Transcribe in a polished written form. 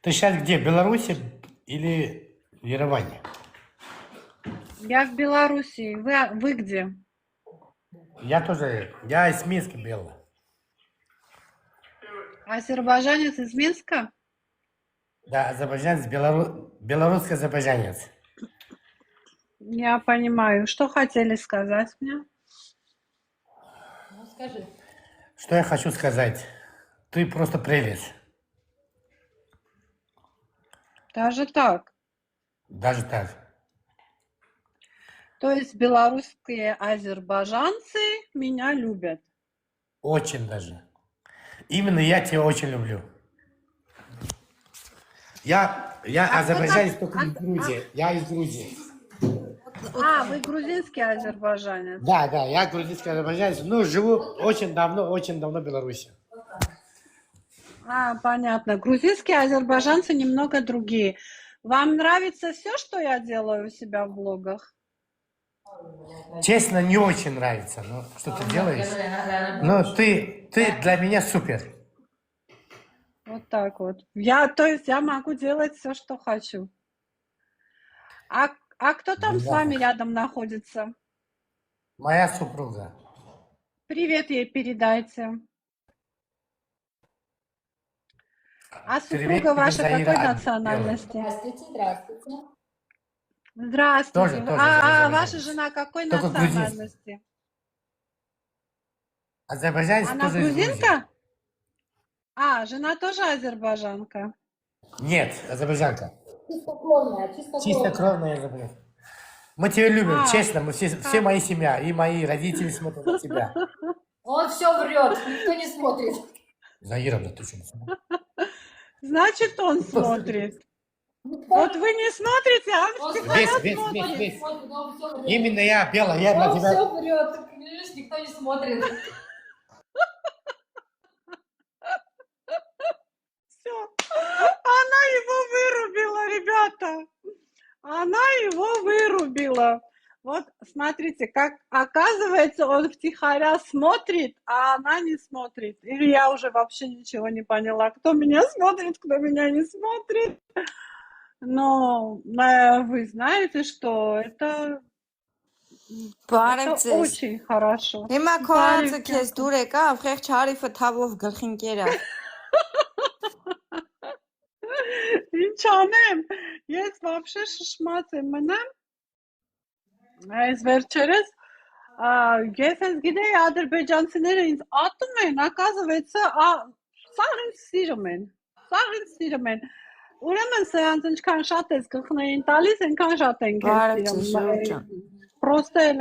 Ты сейчас где, в Беларуси или в Ереване? Я в Белоруссии. Вы где? Я тоже, я из Минска был. Азербайджанец из Минска? Да, азербайджанец, белорусский азербайджанец. Я понимаю. Что хотели сказать мне? Ну, скажи. Что я хочу сказать? Ты просто прелесть. Даже так. Даже так. То есть белорусские азербайджанцы меня любят. Очень даже. Именно я тебя очень люблю. Я азербайджанец только из Грузии. Я из Грузии. Вы грузинский азербайджанец. Да, я грузинский азербайджанец. Ну, живу очень давно в Беларуси. Понятно. Грузинские азербайджанцы немного другие. Вам нравится все, что я делаю у себя в блогах? Честно, не очень нравится. Ну, что ты делаешь? Но ты для меня супер. Вот так вот. То есть я могу делать все, что хочу. А кто там с вами рядом находится? Моя супруга. Привет ей передайте. А Привет супруга ваша тебе, какой Заира. национальности? Здравствуйте, здравствуйте. Здравствуйте. Тоже Ваша азербайджанец. жена какой Только национальности? Азербайджанец Она тоже из Грузии. грузинка? Жена тоже азербайджанка. Нет, азербайджанка. Чистокровная. Чистокровная азербайджанка. Мы тебя любим, честно, мы все мои семья, и мои родители смотрят на тебя. Он все врет, никто не смотрит. Заира, да ты что? Значит, он смотрит. Вот вы не смотрите, а он смотрит. Весь. Именно я, Бела, я для Он тебя... все врет, видишь, никто не смотрит. Все. Она его вырубила, ребята. Она его вырубила. Вот смотрите, как оказывается, он втихаря смотрит, а она не смотрит. Или я уже вообще ничего не поняла, кто меня смотрит, кто меня не смотрит. Но вы знаете, что это очень хорошо. Հիմա քո անձը քեզ դուր եկավ, խեղ չարիֆը թավով գլխին կերա։ Ինչ անեմ, ես вообще շշմած եմ մնամ, այս վերջերս, ես հենց գիտեի ադրբեջանցիները ինձ ատում են, оказывается, սաղ ինձ սիրում են, ուրեմն սրանց ինչքան շատ ես գլխներին տալիս, այնքան շատ ենք ես սիրում, պրոստը էլ